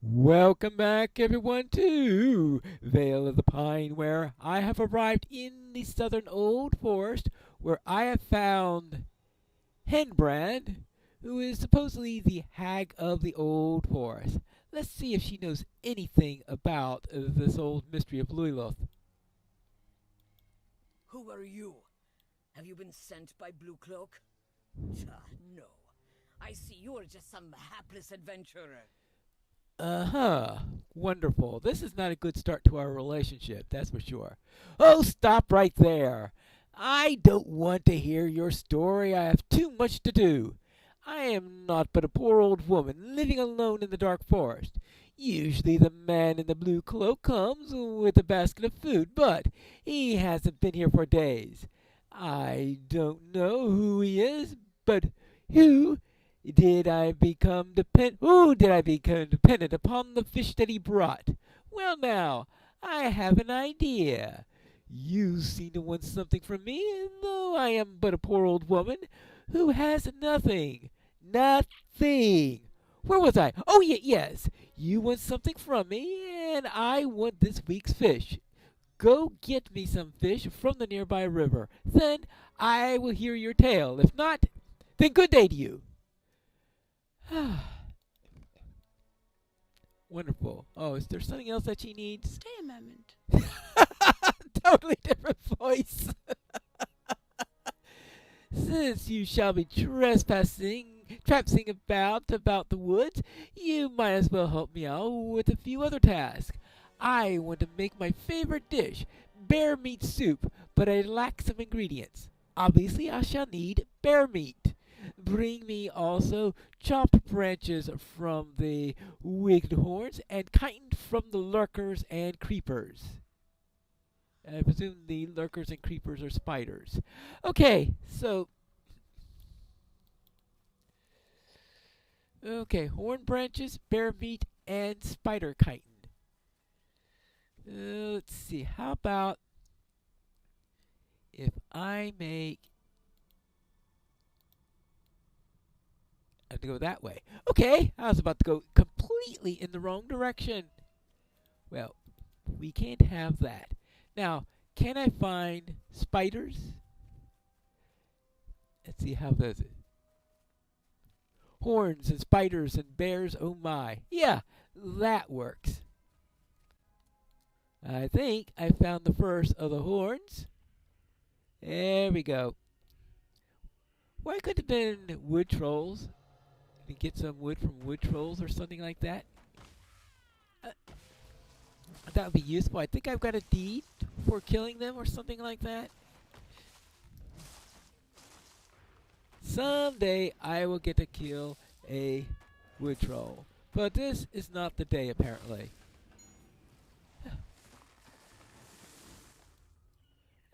Welcome back, everyone, to Vale of the Pine, where I have arrived in the southern old forest, where I have found Henbrand, who is supposedly the hag of the old forest. Let's see if she knows anything about this old mystery of Luiloth. Who are you? Have you been sent by Blue Cloak? No. I see you are just some hapless adventurer. Uh-huh. Wonderful. This is not a good start to our relationship, that's for sure. Oh, stop right there. I don't want to hear your story. I have too much to do. I am not but a poor old woman living alone in the dark forest. Usually the man in the blue cloak comes with a basket of food, but he hasn't been here for days. I don't know who he is, but who did I become dependent upon the fish that he brought? Well now, I have an idea. You seem to want something from me, and though I am but a poor old woman who has nothing. Nothing. Where was I? Oh, yes. You want something from me, and I want this week's fish. Go get me some fish from the nearby river. Then I will hear your tale. If not, then good day to you. Wonderful. Oh, is there something else that she needs? Stay a moment. Totally different voice. Since you shall be traipsing about the woods, you might as well help me out with a few other tasks. I want to make my favorite dish, bear meat soup, but I lack some ingredients. Obviously, I shall need bear meat. Bring me also chopped branches from the wicked horns and chitin from the lurkers and creepers. I presume the lurkers and creepers are spiders. Okay, horn branches, bear meat, and spider chitin. Let's see, how about if I make... I have to go that way. Okay, I was about to go completely in the wrong direction. Well, we can't have that. Now, can I find spiders? Let's see, how does it? Horns and spiders and bears, oh my. Yeah, that works. I think I found the first of the horns. There we go. Why could it have been wood trolls? You get some wood from wood trolls or something like that. That would be useful. I think I've got a deed for killing them or something like that. Someday I will get to kill a wood troll. But this is not the day, apparently.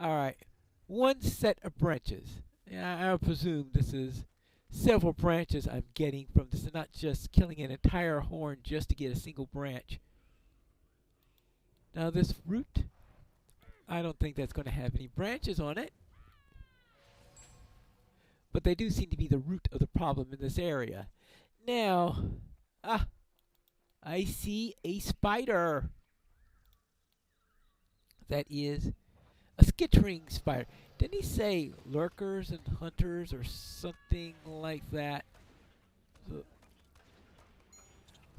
Alright. One set of branches. I presume this is several branches I'm getting from this, and not just killing an entire horn just to get a single branch. Now this root, I don't think that's going to have any branches on it. But they do seem to be the root of the problem in this area. Now, I see a spider. That is a skittering spider. Didn't he say lurkers and hunters or something like that?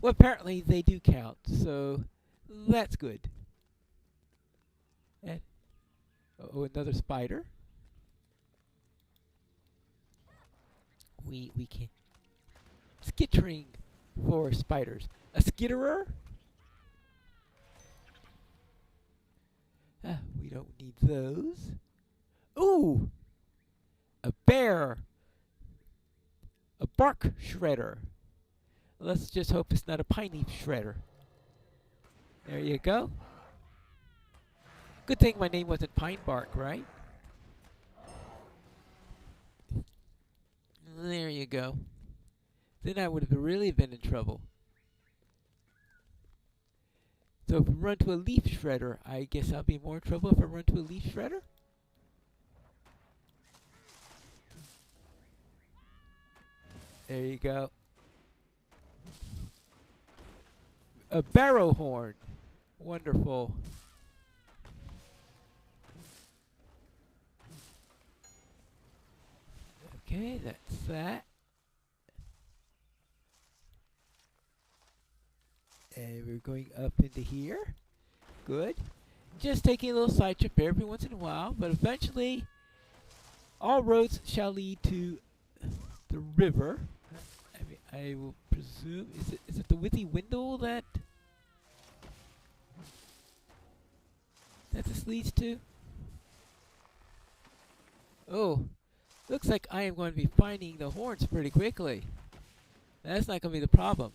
Well, apparently they do count, so that's good. And another spider. We can skittering for spiders. A skitterer? We don't need those. Ooh! A bear. A bark shredder. Let's just hope it's not a pine leaf shredder. There you go. Good thing my name wasn't Pine Bark, right? There you go. Then I would have really been in trouble. So if we run to a leaf shredder, I guess I'll be in more trouble if I run to a leaf shredder? There you go. A barrow horn. Wonderful. Okay, that's that. And we're going up into here. Good. Just taking a little side trip every once in a while, but eventually all roads shall lead to the river. I mean, I will presume, is it the Withy Window that this leads to? Oh, looks like I am going to be finding the horns pretty quickly. That's not going to be the problem.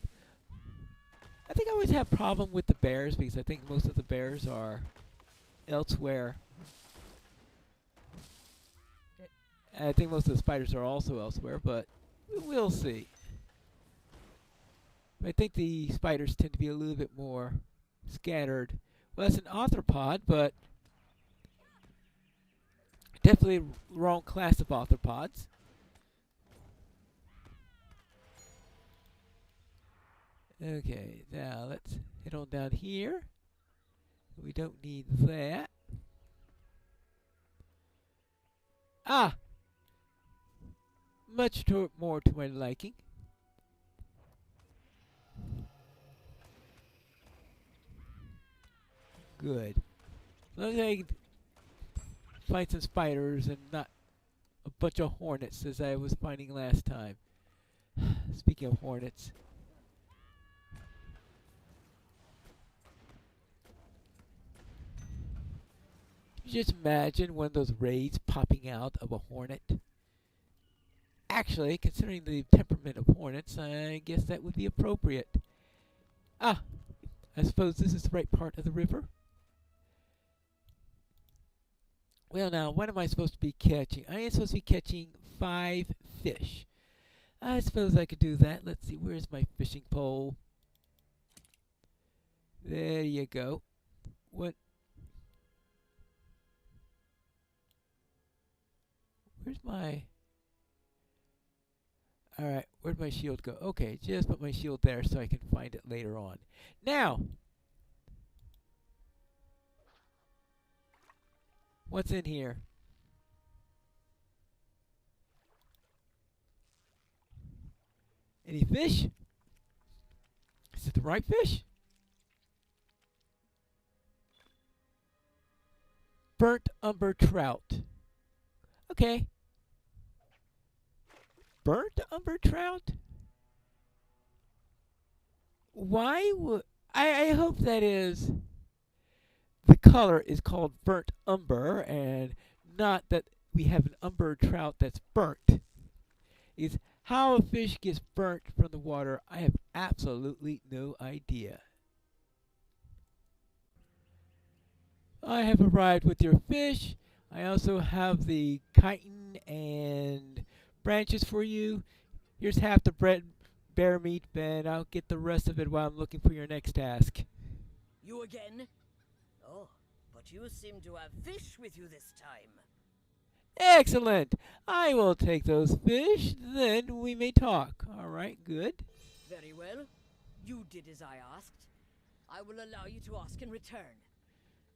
I think I always have a problem with the bears because I think most of the bears are elsewhere. I think most of the spiders are also elsewhere, but we'll see. I think the spiders tend to be a little bit more scattered. Well, that's an arthropod, but definitely the wrong class of arthropods. Okay, now let's head on down here. We don't need that. Ah! Much more to my liking. Good. As long as I can find some spiders and not a bunch of hornets as I was finding last time. Speaking of hornets. Just imagine one of those raids popping out of a hornet. Actually, considering the temperament of hornets, I guess that would be appropriate. Ah, I suppose this is the right part of the river. Well, now, what am I supposed to be catching? I am supposed to be catching 5 fish. I suppose I could do that. Let's see, where's my fishing pole? There you go. What? Where's my... Alright, where'd my shield go? Okay, just put my shield there so I can find it later on. Now! What's in here? Any fish? Is it the right fish? Burnt umber trout. Okay. Burnt umber trout? Why would... I hope that is... The color is called burnt umber and not that we have an umber trout that's burnt. Is how a fish gets burnt from the water, I have absolutely no idea. I have arrived with your fish. I also have the chitin and branches for you. Here's half the bear meat, and I'll get the rest of it while I'm looking for your next task. You again? Oh, but you seem to have fish with you this time. Excellent! I will take those fish, then we may talk. Alright, good. Very well. You did as I asked. I will allow you to ask in return.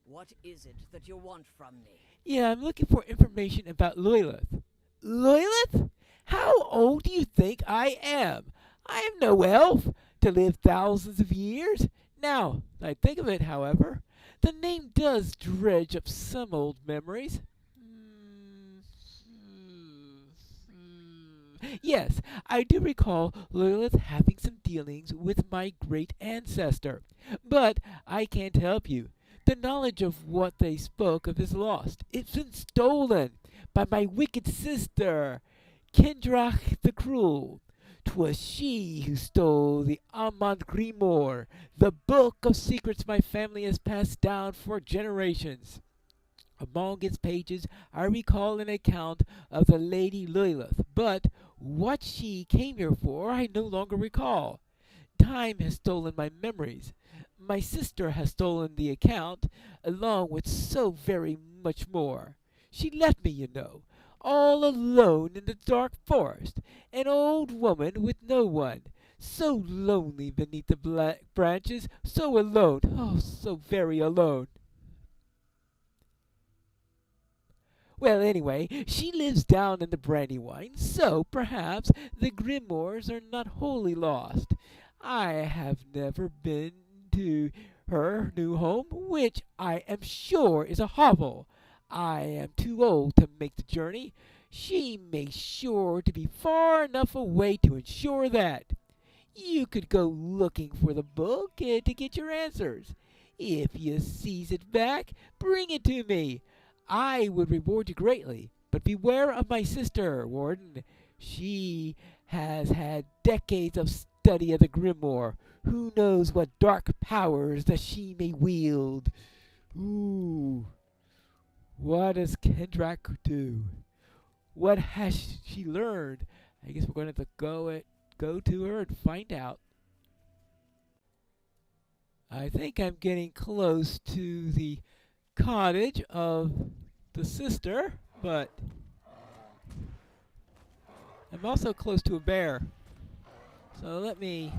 What is it that you want from me? Yeah, I'm looking for information about Lilith. Lilith? How old do you think I am? I am no elf to live thousands of years. Now, I think of it, however, the name does dredge up some old memories. Yes, I do recall Lilith having some dealings with my great ancestor, but I can't help you. The knowledge of what they spoke of is lost. It's been stolen by my wicked sister, Kendrach the Cruel. 'Twas she who stole the Amand Grimoire, the book of secrets my family has passed down for generations. Among its pages I recall an account of the Lady Lilith, but what she came here for I no longer recall. Time has stolen my memories. My sister has stolen the account, along with so very much more. She left me, you know, all alone in the dark forest, an old woman with no one, So lonely beneath the black branches, so alone, oh, so very alone. Well, anyway, she lives down in the Brandywine, so perhaps the Grimoires are not wholly lost. I have never been to her new home, which I am sure is a hovel. I am too old to make the journey. She may sure to be far enough away to ensure that. You could go looking for the book to get your answers. If you seize it back, bring it to me. I would reward you greatly, but beware of my sister, Warden. She has had decades of study of the Grimoire. Who knows what dark powers that she may wield? Ooh, what does Kendrak do? What has she learned? I guess we're going to have to go to her and find out. I think I'm getting close to the cottage of the sister, but I'm also close to a bear. So let me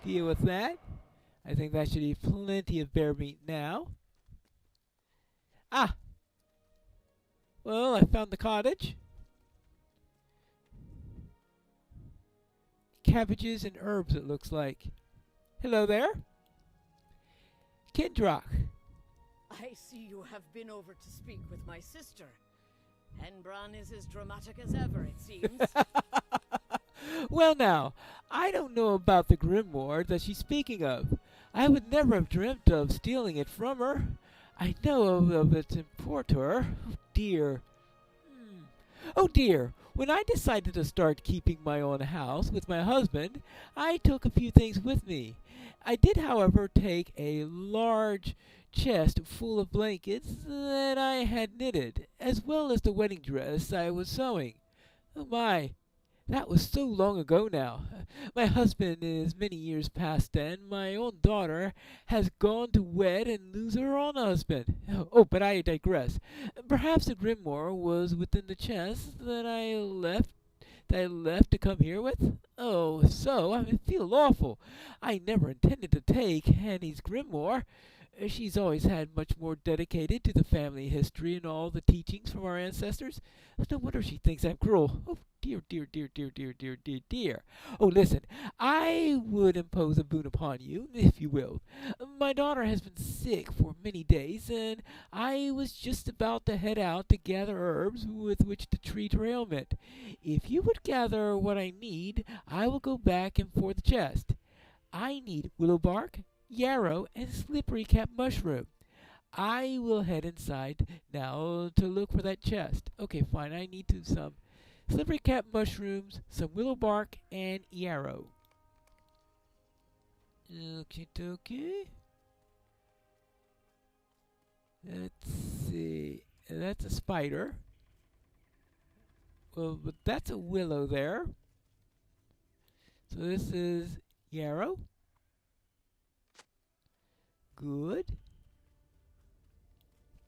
deal with that. I think that should be plenty of bear meat now. Ah! Well, I found the cottage. Cabbages and herbs, it looks like. Hello there. Kendrock. I see you have been over to speak with my sister. Henbran is as dramatic as ever, it seems. Well now, I don't know about the grimoire that she's speaking of. I would never have dreamt of stealing it from her. I know of its importer. Oh dear. Oh dear. When I decided to start keeping my own house with my husband, I took a few things with me. I did, however, take a large chest full of blankets that I had knitted, as well as the wedding dress I was sewing. Oh my, that was so long ago now. My husband is many years past, and my own daughter has gone to wed and lose her own husband. Oh, but I digress. Perhaps the grimoire was within the chest that I left to come here with? Oh, so I feel awful. I never intended to take Annie's grimoire. She's always had much more dedicated to the family history and all the teachings from our ancestors. No wonder she thinks I'm cruel. Oh, dear, dear, dear, dear, dear, dear, dear, dear. Oh, listen, I would impose a boon upon you, if you will. My daughter has been sick for many days, and I was just about to head out to gather herbs with which to treat her ailment. If you would gather what I need, I will go back and for the chest. I need willow bark, yarrow, and slippery cap mushroom. I will head inside now to look for that chest. Okay, fine. I need some slippery cap mushrooms, some willow bark, and yarrow. Okie dokie. Let's see. That's a spider. Well, but that's a willow there. So this is yarrow. Good.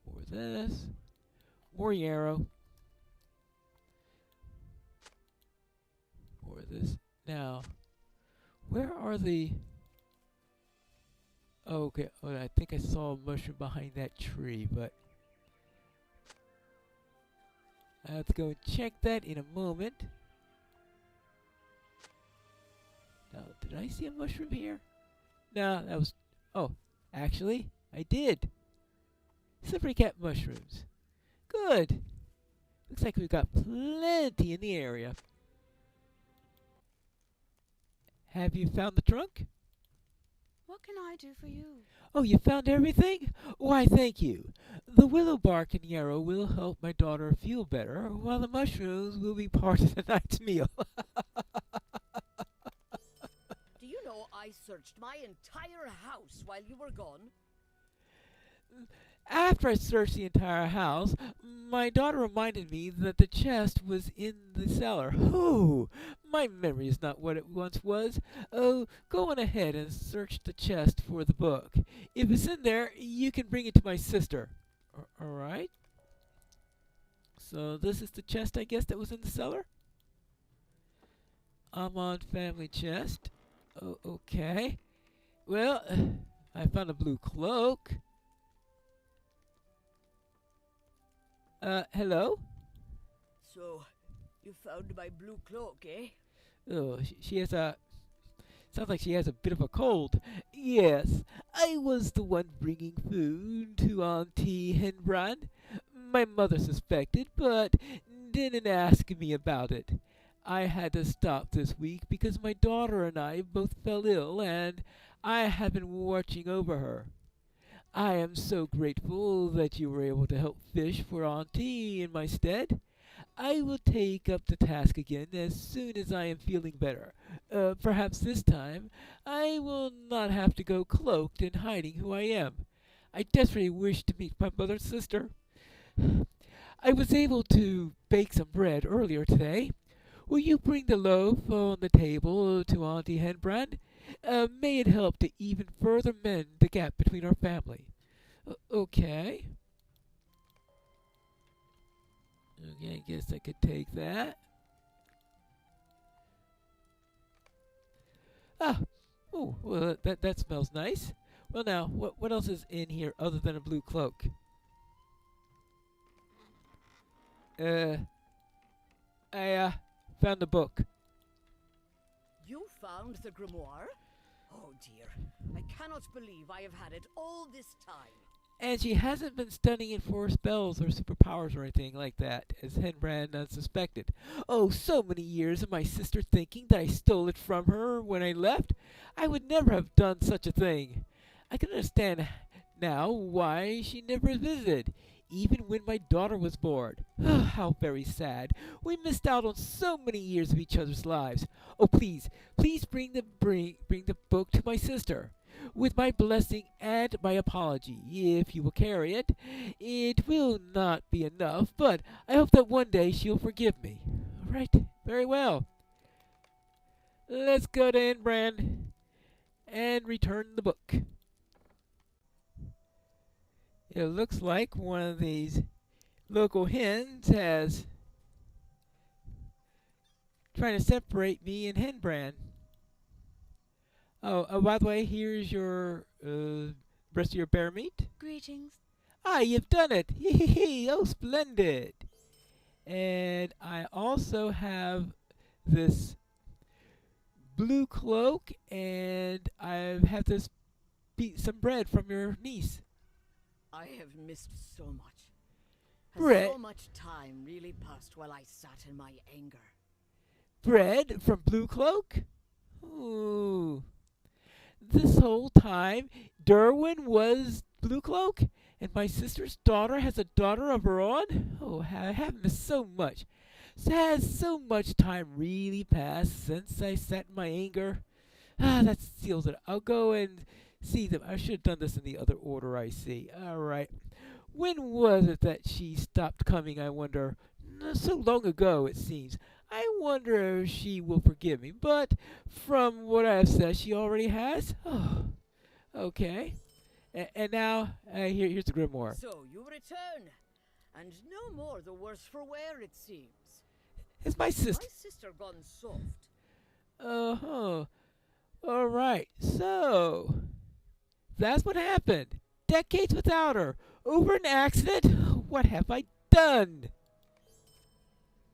More this. More yarrow. More this. Now, where are the... Oh, okay. Oh, I think I saw a mushroom behind that tree, but... I have to go and check that in a moment. Now, did I see a mushroom here? No, that was... Oh, actually, I did. Slippery cat mushrooms. Good. Looks like we've got plenty in the area. Have you found the trunk? What can I do for you? Oh, you found everything? Why, thank you. The willow bark and yarrow will help my daughter feel better, while the mushrooms will be part of the night's meal. Do you know I searched my entire house while you were gone? After I searched the entire house, my daughter reminded me that the chest was in the cellar. Oh, my memory is not what it once was. Oh, go on ahead and search the chest for the book. If it's in there, you can bring it to my sister. All right. So this is the chest, I guess, that was in the cellar? I'm on family chest. Oh, okay. Well, I found a blue cloak. Hello? So, you found my blue cloak, eh? Oh, she has a... Sounds like she has a bit of a cold. Yes, I was the one bringing food to Auntie Henbrand. My mother suspected, but didn't ask me about it. I had to stop this week because my daughter and I both fell ill, and I have been watching over her. I am so grateful that you were able to help fish for Auntie in my stead. I will take up the task again as soon as I am feeling better. Perhaps this time I will not have to go cloaked and hiding who I am. I desperately wish to meet my mother's sister. I was able to bake some bread earlier today. Will you bring the loaf on the table to Auntie Henbrand? May it help to even further mend the gap between our family. Okay. Okay, I guess I could take that. Ah, oh, well, that smells nice. Well, now, what else is in here other than a blue cloak? I found a book. You found the grimoire? Oh dear, I cannot believe I have had it all this time. And she hasn't been studying it for spells or superpowers or anything like that, as Henbrand suspected. Oh, so many years of my sister thinking that I stole it from her when I left. I would never have done such a thing. I can understand now why she never visited, even when my daughter was born. How very sad. We missed out on so many years of each other's lives. Oh, please, please bring the book to my sister. With my blessing and my apology, if you will carry it. It will not be enough, but I hope that one day she'll forgive me. All right, very well. Let's go to Henbrand and return the book. It looks like one of these local hens has trying to separate me and Henbrand. Oh, by the way, here's your rest of your bear meat. Greetings. Ah, you've done it! Oh, splendid! And I also have this blue cloak, and I have this some bread from your niece. I have missed so much. Bread? So much time really passed while I sat in my anger. Bread from Blue Cloak? Ooh. This whole time, Derwin was Blue Cloak, and my sister's daughter has a daughter of her own? Oh, I have missed so much. Has so much time really passed since I sat in my anger? Ah, that seals it. I'll go and see them. I should have done this in the other order, I see. All right. When was it that she stopped coming, I wonder? So long ago, it seems. I wonder if she will forgive me, but from what I have said, she already has. Oh, okay. And now, here's the grimoire. So, you return. And no more the worse for wear, it seems. It's my sister. My sister gone soft. Uh-huh. All right, so that's what happened. Decades without her. Over an accident? What have I done?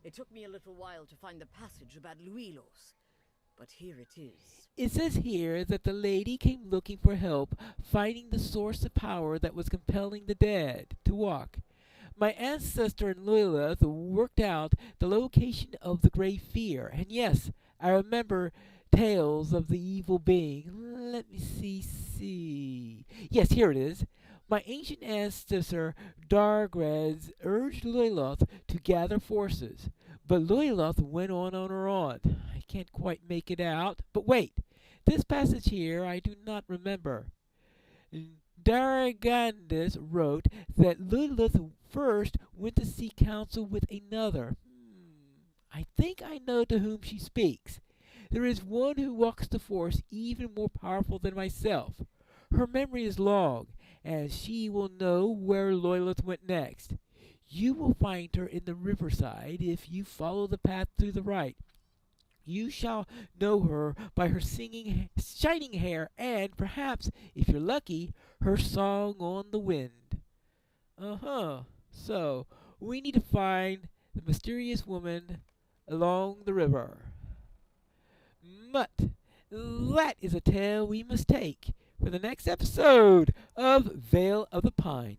It took me a little while to find the passage about Luilos, but here it is. It says here that the lady came looking for help finding the source of power that was compelling the dead to walk. My ancestor and Lilith worked out the location of the Great Fear, and yes, I remember tales of the evil being. Let me see. Yes, here it is. My ancient ancestor Dargrez urged Lilith to gather forces, but Lilith went on her own. I can't quite make it out, but wait. This passage here I do not remember. Dargandus wrote that Lilith first went to seek counsel with another. I think I know to whom she speaks. There is one who walks the force even more powerful than myself. Her memory is long, and she will know where Lilith went next. You will find her in the riverside if you follow the path to the right. You shall know her by her singing, shining hair, and perhaps, if you're lucky, her song on the wind. Uh-huh. So, we need to find the mysterious woman along the river. But that is a tale we must take for the next episode of Vale of the Pines.